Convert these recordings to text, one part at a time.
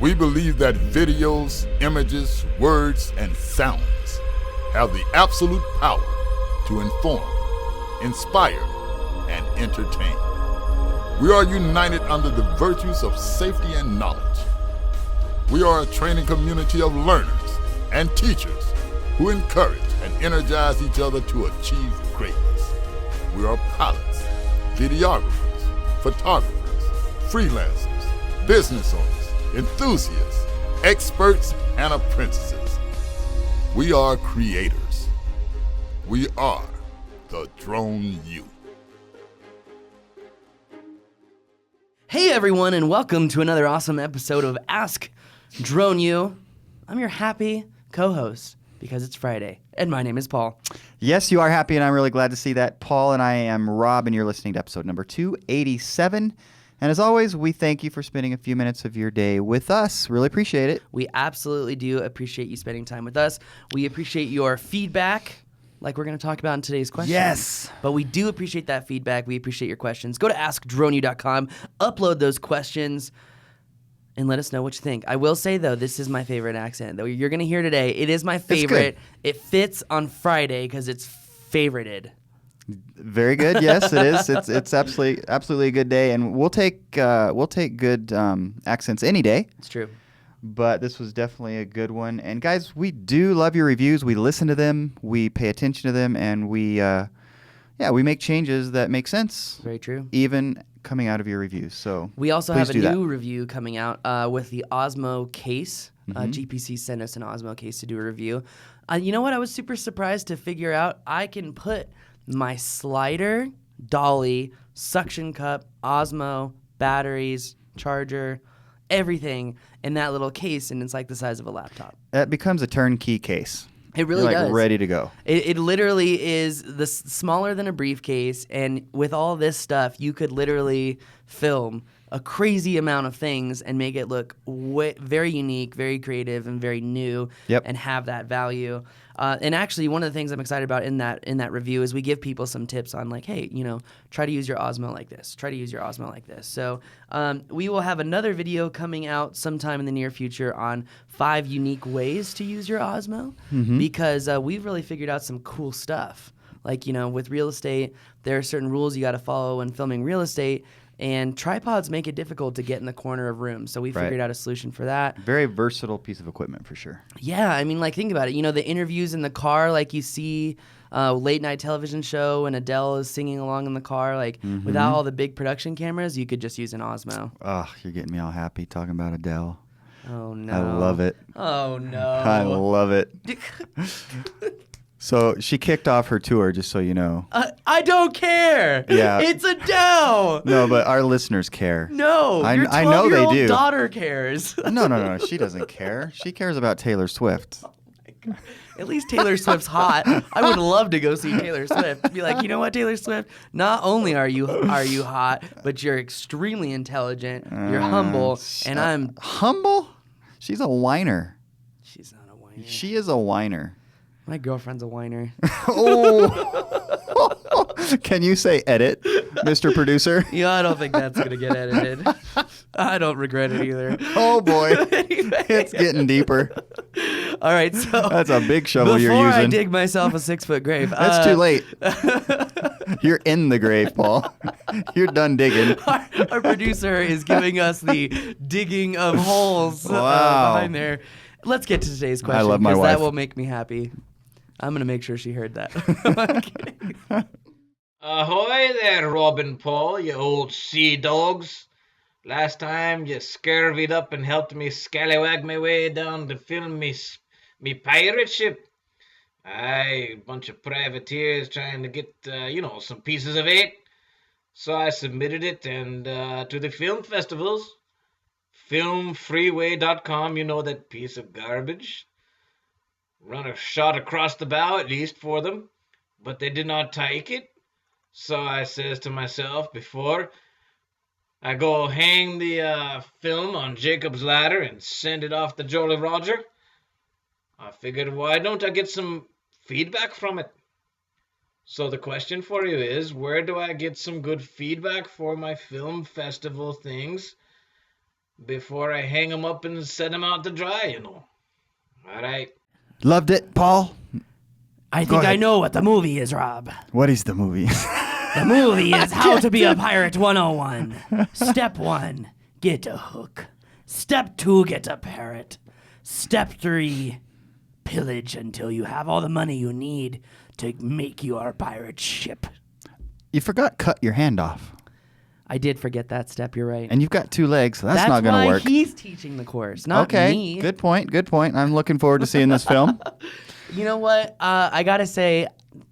We believe that videos, images, words, and sounds have the absolute power to inform, inspire, and entertain. We are united under the virtues of safety and knowledge. We are a training community of learners and teachers who encourage and energize each other to achieve greatness. We are pilots, videographers, photographers, freelancers, business owners, enthusiasts, experts, and apprentices. We are creators. We are the Drone U. Hey everyone, and welcome to another awesome episode of Ask Drone U. I'm your happy co-host because it's Friday, and my name is Paul. Yes, you are happy, and I'm really glad to see that. Paul and I am Rob, and you're listening to episode number 287. And as always, we thank you for spending a few minutes of your day with us. Really appreciate it. We absolutely do appreciate you spending time with us. We appreciate your feedback, like we're going to talk about in today's question. Yes. But we do appreciate that feedback. We appreciate your questions. Go to AskDroneU.com, upload those questions, and let us know what you think. I will say, though, this is my favorite accent that you're going to hear today. It is my favorite. It fits on Friday because it's favorited. Very good. Yes, it is. It's absolutely a good day, and we'll take good accents any day. It's true. But this was definitely a good one. And guys, we do love your reviews. We listen to them, we pay attention to them, and we make changes that make sense. Very true. Even coming out of your reviews. So we also have a new review coming out with the Osmo case. GPC sent us an Osmo case to do a review. You know what? I was super surprised to figure out I can put my slider, dolly, suction cup, Osmo, batteries, charger, everything in that little case, and it's like the size of a laptop. That becomes a turnkey case. It really You're does. Ready to go. It literally is smaller than a briefcase, and with all this stuff, you could literally film a crazy amount of things and make it look very unique, very creative, and very new, and have that value. And actually, one of the things I'm excited about in that review is we give people some tips on like, hey, try to use your Osmo like this. Try to use your Osmo like this. So we will have another video coming out sometime in the near future on 5 unique ways to use your Osmo because we've really figured out some cool stuff. Like, with real estate, there are certain rules you got to follow when filming real estate. And tripods make it difficult to get in the corner of rooms. So we figured out a solution for that. Very versatile piece of equipment for sure. Yeah, I mean, think about it. The interviews in the car, like you see late night television show and Adele is singing along in the car. Without all the big production cameras, you could just use an Osmo. Oh, you're getting me all happy talking about Adele. Oh, no. I love it. Oh, no. I love it. So she kicked off her tour, just so you know. I don't care. Yeah. It's Adele. No, but our listeners care. No, your 12-year-old I know they do. daughter cares. No. She doesn't care. She cares about Taylor Swift. Oh my God. At least Taylor Swift's hot. I would love to go see Taylor Swift. Be like, you know what, Taylor Swift? Not only are you hot, but you're extremely intelligent. You're humble, and I'm humble. She's a whiner. She's not a whiner. She is a whiner. My girlfriend's a whiner. Oh. Can you say edit, Mr. Producer? Yeah, I don't think that's going to get edited. I don't regret it either. Oh, boy. Anyway. It's getting deeper. All right, so... That's a big shovel you're using. Before I dig myself a 6-foot grave... That's too late. You're in the grave, Paul. You're done digging. Our producer is giving us the digging of holes behind there. Let's get to today's question. I love my wife. That will make me happy. I'm going to make sure she heard that. I'm kidding. Ahoy there, Rob and Paul, you old sea dogs. Last time you scurvied up and helped me scallywag my way down to film me pirate ship. Aye, a bunch of privateers trying to get, some pieces of eight. So I submitted it and to the film festivals. Filmfreeway.com, that piece of garbage. Run a shot across the bow, at least for them, but they did not take it. So I says to myself, before I go hang the film on Jacob's ladder and send it off to Jolly Roger, I figured, why don't I get some feedback from it? So the question for you is, where do I get some good feedback for my film festival things? before I hang them up and set them out to dry, All right. Loved it, Paul. I think I ahead. know what the movie is, Rob. What is the movie? The movie is How to Be a Pirate 101. Step 1, get a hook. Step 2, get a parrot. Step 3, pillage until you have all the money you need to make your pirate ship. You forgot cut your hand off. I did forget that step, you're right. And you've got 2 legs, so that's not going to work. That's why he's teaching the course, not Okay, me. good point. I'm looking forward to seeing this film. You know what? I got to say,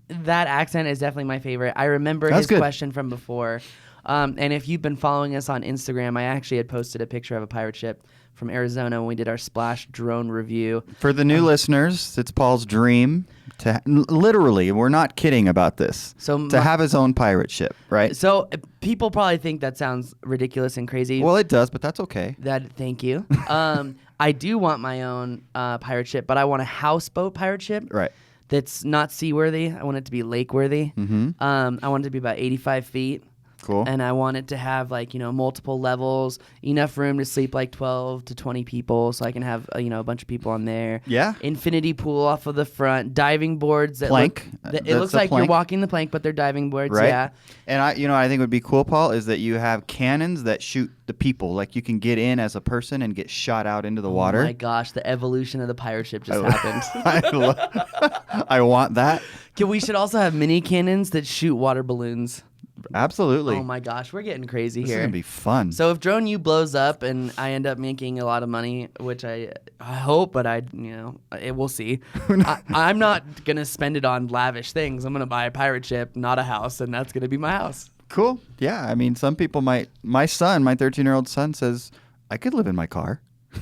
that accent is definitely my favorite. I remember That's his good. question from before. And if you've been following us on Instagram, I actually had posted a picture of a pirate ship from Arizona when we did our Splash drone review. For the new listeners, it's Paul's dream to literally, we're not kidding about this, to have his own pirate ship, right? So people probably think that sounds ridiculous and crazy. Well, it does, but that's okay. Thank you. I do want my own pirate ship, but I want a houseboat pirate ship. Right. That's not seaworthy. I want it to be lake-worthy. Mm-hmm. I want it to be about 85 feet. Cool. And I want it to have multiple levels, enough room to sleep like 12 to 20 people, so I can have a bunch of people on there. Yeah. Infinity pool off of the front, diving boards that Plank. it looks like you're walking the plank, but they're diving boards. Right. Yeah. And I think would be cool, Paul, is that you have cannons that shoot the people. Like you can get in as a person and get shot out into the water. Oh my gosh, the evolution of the pirate ship just happened. I want that. We should also have mini cannons that shoot water balloons. Absolutely. Oh my gosh, we're getting crazy This here. is going to be fun. So if Drone U blows up and I end up making a lot of money, which I hope, but we'll see. I'm not gonna spend it on lavish things. I'm gonna buy a pirate ship, not a house, and that's gonna be my house. Cool. Yeah. I mean, some people might. My 13-year-old son says I could live in my car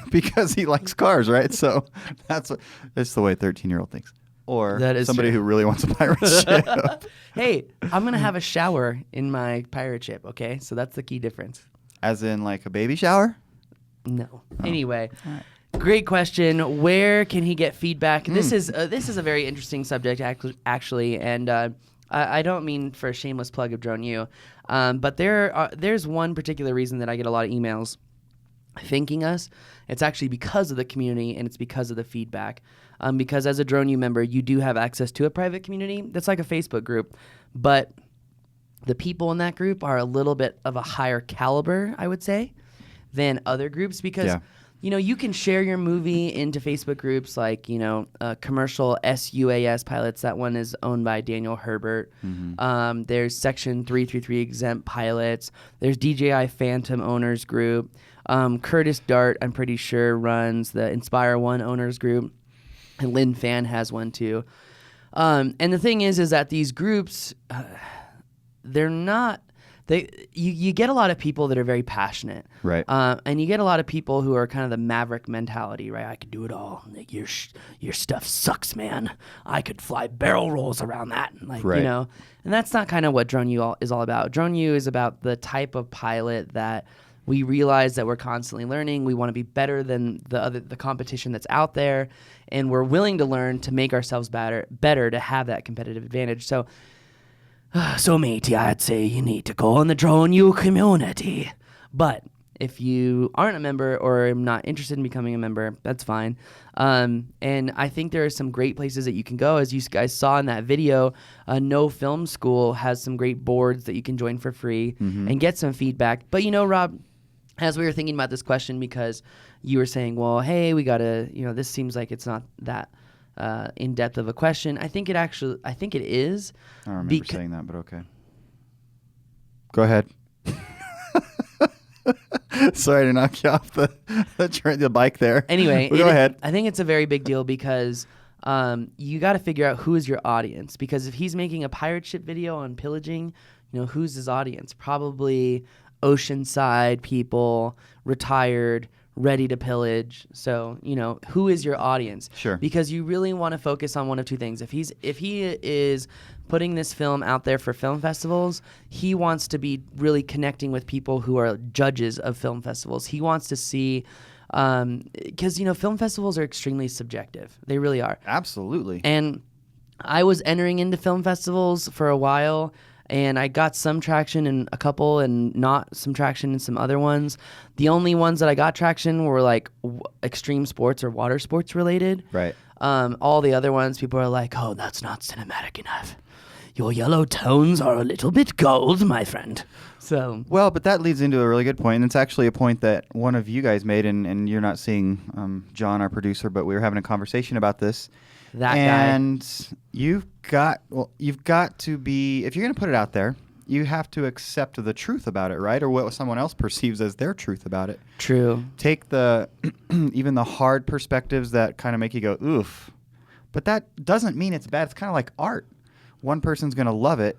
because he likes cars, right? So that's the way a 13-year-old thinks. Or That is somebody true. who really wants a pirate ship. Hey, I'm gonna have a shower in my pirate ship. Okay, so that's the key difference. As in like a baby shower? No. Anyway, great question. Where can he get feedback? This is a very interesting subject actually, and I don't mean for a shameless plug of Drone U, but there's one particular reason that I get a lot of emails thanking us. It's actually because of the community and it's because of the feedback. Because as a Drone U member, you do have access to a private community that's like a Facebook group, but the people in that group are a little bit of a higher caliber, I would say, than other groups because, you can share your movie into Facebook groups like, commercial SUAS pilots. That one is owned by Daniel Herbert. Mm-hmm. There's Section 333 exempt pilots. There's DJI Phantom owners group. Curtis Dart, I'm pretty sure, runs the Inspire One owners group. And Lynn Fan has one too. And the thing is that these groups, they're not. You get a lot of people that are very passionate, Right. And you get a lot of people who are kind of the maverick mentality, right? I could do it all. Like, your stuff sucks, man. I could fly barrel rolls around that, Right. And that's not kind of what Drone U is all about. Drone U is about the type of pilot that we realize that we're constantly learning. We want to be better than the competition that's out there, and we're willing to learn to make ourselves better to have that competitive advantage. So matey, I'd say you need to go on the Drone U community. But if you aren't a member or are not interested in becoming a member, that's fine. And I think there are some great places that you can go. As you guys saw in that video, No Film School has some great boards that you can join for free and get some feedback. But Rob, as we were thinking about this question, because you were saying, well, hey, we got to, this seems like it's not that in depth of a question. I think it is. I don't remember saying that, but okay. Go ahead. Sorry to knock you off the bike there. Anyway, go ahead. I think it's a very big deal because you got to figure out who is your audience. Because if he's making a pirate ship video on pillaging, who's his audience? Probably oceanside people, retired, ready to pillage. So, who is your audience? Sure. Because you really want to focus on one of two things. If he is putting this film out there for film festivals, he wants to be really connecting with people who are judges of film festivals. He wants to see, because, film festivals are extremely subjective. They really are. Absolutely. And I was entering into film festivals for a while, and I got some traction in a couple and not some traction in some other ones. The only ones that I got traction were like extreme sports or water sports related. Right. All the other ones, people are like, oh, that's not cinematic enough. Your yellow tones are a little bit gold, my friend. So Well, but that leads into a really good point, and it's actually a point that one of you guys made, and you're not seeing John, our producer, but we were having a conversation about this. that guy. And you've got to be, if you're going to put it out there, you have to accept the truth about it, right? Or what someone else perceives as their truth about it. True. Take the even the hard perspectives that kind of make you go, oof. But that doesn't mean it's bad. It's kind of like art. One person's going to love it.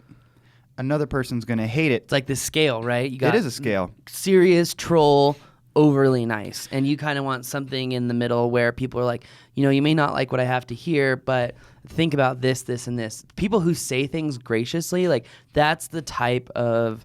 Another person's going to hate it. It's like the scale, right? You got It is a scale. serious, troll, overly nice. And you kind of want something in the middle where people are like, you may not like what I have to hear, but think about this, this, and this. People who say things graciously, like that's the type of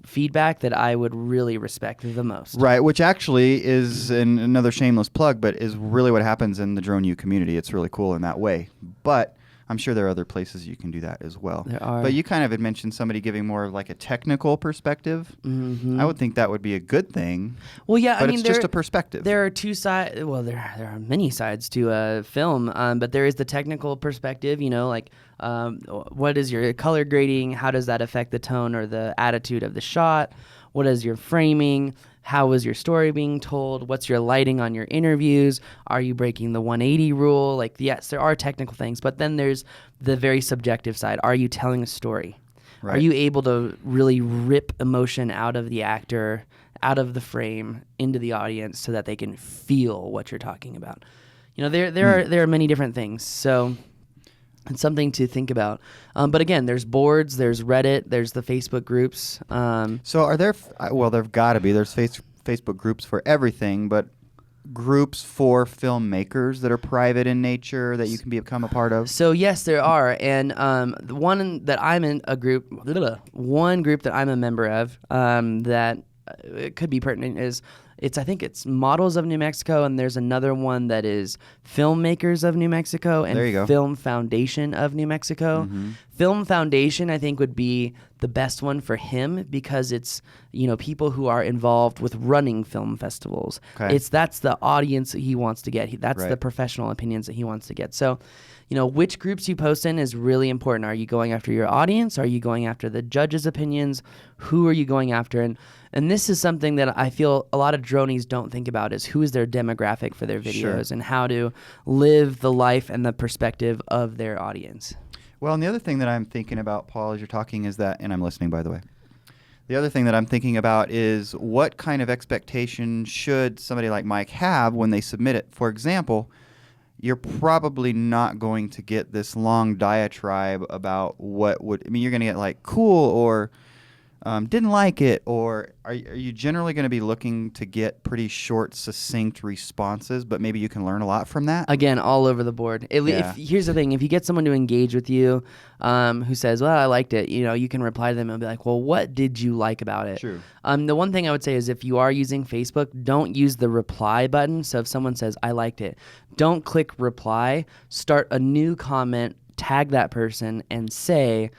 feedback that I would really respect the most. Right, which actually is another shameless plug, but is really what happens in the Drone U community. It's really cool in that way. But I'm sure there are other places you can do that as well. There are. But you kind of had mentioned somebody giving more of like a technical perspective. Mm-hmm. I would think that would be a good thing. Well, yeah, But I mean, it's just a perspective. There are two sides. Well, there are many sides to a film, but there is the technical perspective. Like what is your color grading? How does that affect the tone or the attitude of the shot? What is your framing? How is your story being told? What's your lighting on your interviews? Are you breaking the 180 rule? Like, yes, there are technical things, but then there's the very subjective side. Are you telling a story? Right. Are you able to really rip emotion out of the actor, out of the frame, into the audience so that they can feel what you're talking about? There are many different things. So it's something to think about. But again, there's boards, there's Reddit, there's the Facebook groups. So are there, well, there've got to be. There's Facebook groups for everything, but groups for filmmakers that are private in nature that you can become a part of? So yes, there are. And the one that I'm in a group, one group that I'm a member of that it could be pertinent is I think it's Models of New Mexico, and there's another one that is Filmmakers of New Mexico and There you go. Film Foundation of New Mexico. Mm-hmm. Film Foundation, I think, would be the best one for him because it's people who are involved with running film festivals. Okay. That's the audience that he wants to get. That's Right. the professional opinions that he wants to get. So, which groups you post in is really important. Are you going after your audience? Are you going after the judges' opinions? Who are you going after? And this is something that I feel a lot of dronies don't think about is who is their demographic for their videos and how to live the life and the perspective of their audience. Well, and the other thing that I'm thinking about, Paul, as you're talking is that, and I'm listening, by the way. The other thing that I'm thinking about is what kind of expectation should somebody like Mike have when they submit it? For example, you're probably not going to get this long diatribe about you're going to get like cool or didn't like it, or are you generally going to be looking to get pretty short, succinct responses, but maybe you can learn a lot from that? Again, all over the board. Here's the thing. If you get someone to engage with you who says, well, I liked it, you can reply to them and be like, well, what did you like about it? True. The one thing I would say is if you are using Facebook, don't use the reply button. So if someone says, I liked it, don't click reply. Start a new comment, tag that person, and say,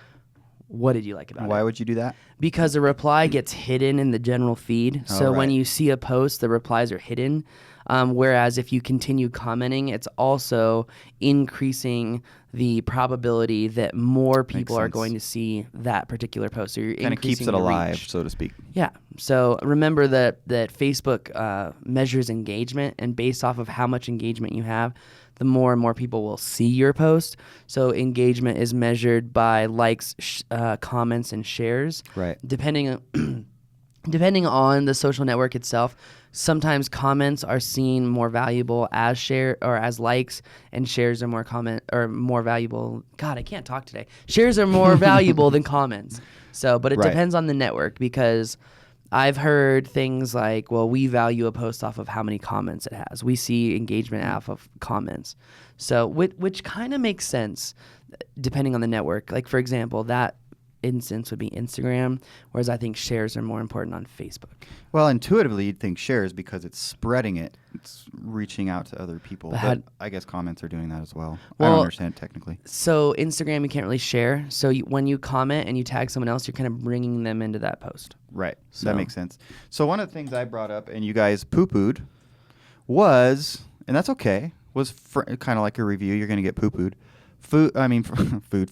what did you like about it? Why would you do that? Because a reply gets hidden in the general feed. So when right. you see a post, the replies are hidden. Whereas if you continue commenting, it's also increasing the probability that more people are sense. going to see that particular post. So you're Kind of keeps increasing it your alive, reach. so to speak. Yeah. So remember that Facebook measures engagement, and based off of how much engagement you have, the more and more people will see your post. So engagement is measured by likes, comments, and shares. Right. Depending on the social network itself, sometimes comments are seen more valuable as share or as likes, and shares are more valuable. God, I can't talk today. Shares are more valuable than comments. So, but it Right. depends on the network, because I've heard things like, well, we value a post off of how many comments it has. We see engagement off of comments. So, which kind of makes sense depending on the network. Like, for example, that instance would be Instagram, whereas I think shares are more important on Facebook. Well, intuitively, you'd think shares because it's spreading it. It's reaching out to other people. But I guess comments are doing that as well. I don't understand it technically. So Instagram, you can't really share. So when you comment and you tag someone else, you're kind of bringing them into that post. Right. So that makes sense. So one of the things I brought up and you guys poo-pooed was, and that's okay, was kind of like a review. You're going to get poo-pooed. Food,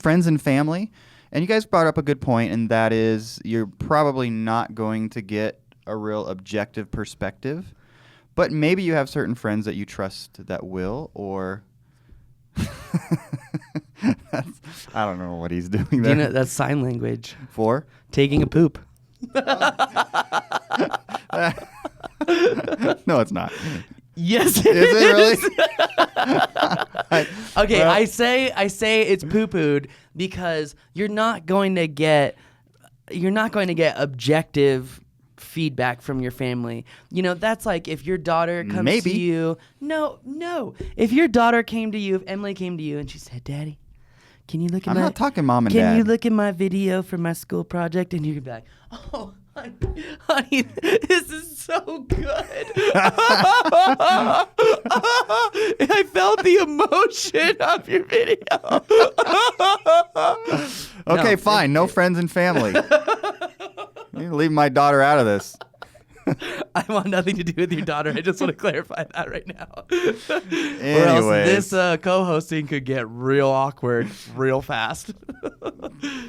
friends and family. And you guys brought up a good point, and that is you're probably not going to get a real objective perspective, but maybe you have certain friends that you trust that will, or I don't know what he's doing there. You know, that's sign language. For? Taking a poop. No, it's not. Yes, Is it really? Okay, well, I say it's poo-pooed because you're not going to get objective feedback from your family. You know, that's like if your daughter comes to you. No. If your daughter came to you, if Emily came to you and she said, "Daddy, can you look at I'm not talking mom and dad. Can you look at my video for my school project?" And you could be like, "Oh, honey, this is so good." I felt the emotion of your video. Okay, fine. No friends and family. You leave my daughter out of this. I want nothing to do with your daughter. I just want to clarify that right now. Anyways. Or else this co-hosting could get real awkward real fast.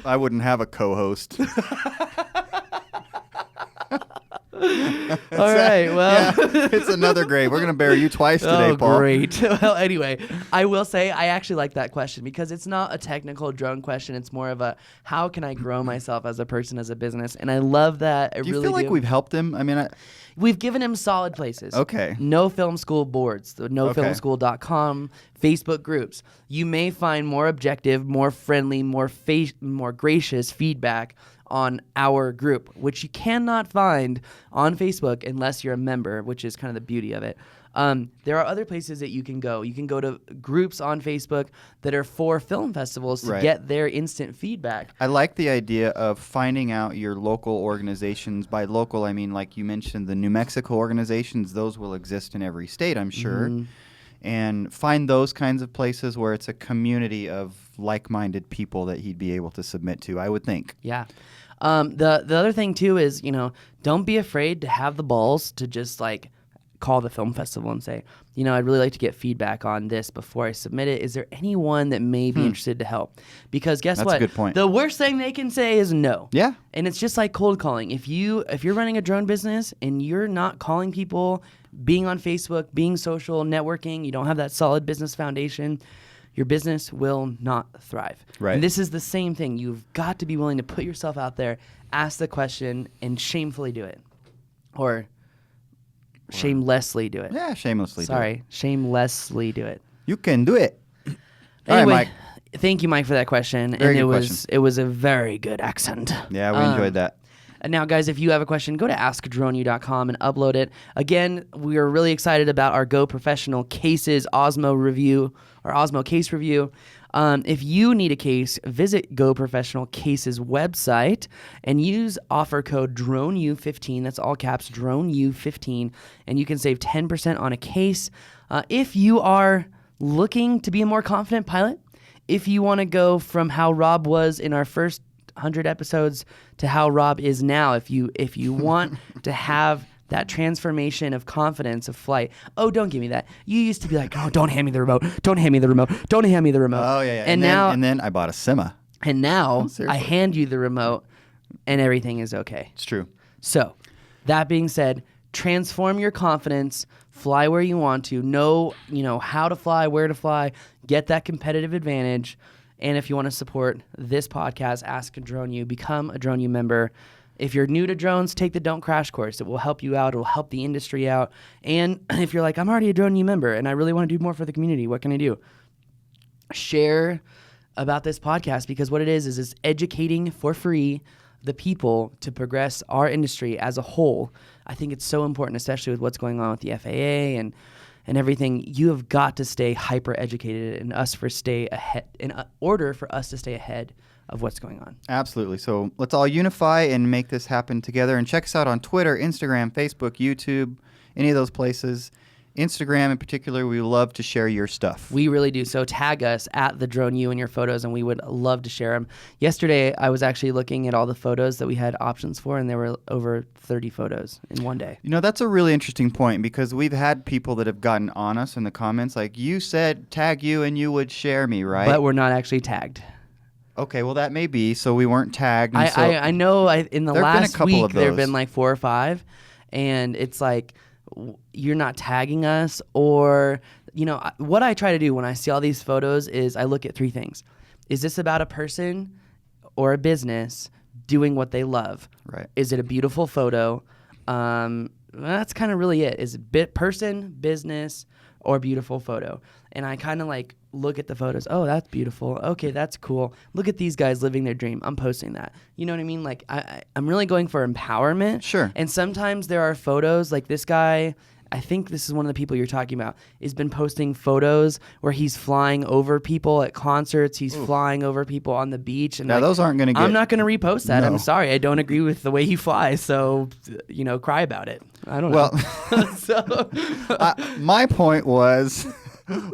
I wouldn't have a co-host. All right, well. Yeah, it's another grave. We're going to bury you twice today, Paul. Great. Well, anyway, I will say I actually like that question because it's not a technical drone question. It's more of a how can I grow myself as a person, as a business? And I love that. Do you feel like we've helped him? I mean, we've given him solid places. Okay. No Film School boards, the nofilmschool.com, Facebook groups. You may find more objective, more friendly, more gracious feedback on our group, which you cannot find on Facebook unless you're a member, which is kind of the beauty of it. There are other places that you can go. You can go to groups on Facebook that are for film festivals to get their instant feedback. I like the idea of finding out your local organizations. By local, I mean, like you mentioned, the New Mexico organizations. Those will exist in every state, I'm sure. Mm-hmm. And find those kinds of places where it's a community of like-minded people that he'd be able to submit to, I would think. Yeah. The other thing, too, is, don't be afraid to have the balls to just, call the film festival and say, I'd really like to get feedback on this before I submit it. Is there anyone that may be interested to help? Because guess what? That's a good point. The worst thing they can say is no. Yeah. And it's just like cold calling. If you're running a drone business and you're not calling people, being on Facebook, being social, networking, you don't have that solid business foundation, your business will not thrive. Right. And this is the same thing. You've got to be willing to put yourself out there, ask the question, and shamefully do it. Or shamelessly do it. Yeah, shamelessly do it. Shamelessly do it. You can do it. Anyway, all right, Mike. Thank you, Mike, for that question. Very and good question. It was a very good accent. Yeah, we enjoyed that. And now, guys, if you have a question, go to AskDroneU.com and upload it. Again, we are really excited about our Go Professional Cases Osmo review, or Osmo case review. If you need a case, visit Go Professional Cases website and use offer code DRONEU15. That's all caps, DRONEU15, and you can save 10% on a case. If you are looking to be a more confident pilot, if you want to go from how Rob was in our first 100 episodes to how Rob is now, if you want to have that transformation of confidence of flight. Oh, don't give me that. You used to be like, oh, don't hand me the remote. Don't hand me the remote. Don't hand me the remote. Oh, yeah. And then I bought a Sima. And now I hand you the remote and everything is okay. It's true. So that being said, transform your confidence, fly where you want to, know how to fly, where to fly, get that competitive advantage. And if you want to support this podcast, Ask a Drone U, become a Drone U member. If you're new to drones, take the Don't Crash course. It will help you out. It will help the industry out. And if you're like, I'm already a Drone U member and I really want to do more for the community, what can I do? Share about this podcast, because what it is it's educating for free the people to progress our industry as a whole. I think it's so important, especially with what's going on with the FAA and everything. You have got to stay hyper educated in order for us to stay ahead of what's going on. Absolutely. So let's all unify and make this happen together. And check us out on Twitter, Instagram, Facebook, YouTube, any of those places. Instagram in particular, we love to share your stuff. We really do. So tag us at the Drone U in your photos, and we would love to share them. Yesterday, I was actually looking at all the photos that we had options for, and there were over 30 photos in one day. You know, that's a really interesting point, because we've had people that have gotten on us in the comments, like, you said tag you and you would share me, right? But we're not actually tagged. Okay, well, that may be. So we weren't tagged. And I know in the last week there have those. been like 4 or 5, and it's like, you're not tagging us, or, you know, what I try to do when I see all these photos is I look at 3 things. Is this about a person or a business doing what they love? Right. Is it a beautiful photo? That's kind of really it. Is it person, business, or beautiful photo? And I kind of like look at the photos. Oh, that's beautiful. Okay, that's cool. Look at these guys living their dream. I'm posting that. You know what I mean? Like I'm really going for empowerment. Sure. And sometimes there are photos like this guy. I think this is one of the people you're talking about. Has been posting photos where he's flying over people at concerts. He's flying over people on the beach. And now, those aren't going to get... I'm not going to repost that. No. I'm sorry. I don't agree with the way he flies. So, you know, cry about it. I don't know. Well, my point was...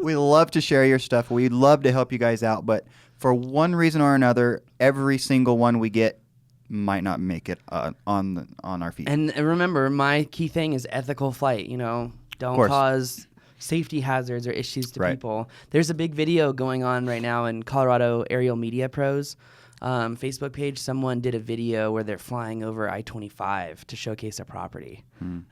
we love to share your stuff. We'd love to help you guys out, but for one reason or another, every single one we get might not make it on our feed. And remember, my key thing is ethical flight. You know, don't cause safety hazards or issues to people. There's a big video going on right now in Colorado Aerial Media Pros Facebook page. Someone did a video where they're flying over I-25 to showcase a property.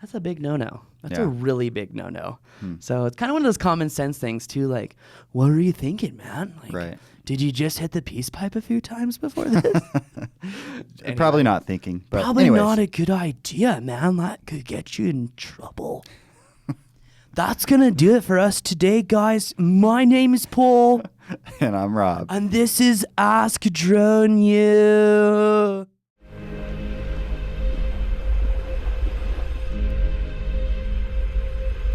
That's a big no-no. That's a really big no-no. So it's kind of one of those common sense things too. Like, what were you thinking, man? Like, did you just hit the peace pipe a few times before this? Anyway, probably not thinking. But probably not a good idea, man. That could get you in trouble. That's going to do it for us today, guys. My name is Paul. And I'm Rob. And this is Ask Drone U.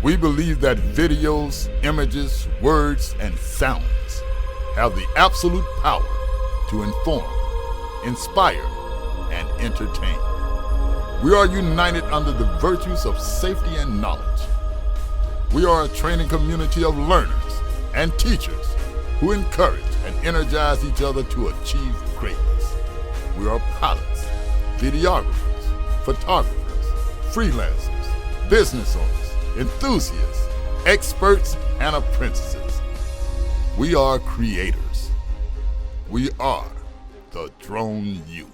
We believe that videos, images, words, and sounds have the absolute power to inform, inspire, and entertain. We are united under the virtues of safety and knowledge. We are a training community of learners and teachers who encourage and energize each other to achieve greatness. We are pilots, videographers, photographers, freelancers, business owners, enthusiasts, experts, and apprentices. We are creators. We are the Drone U.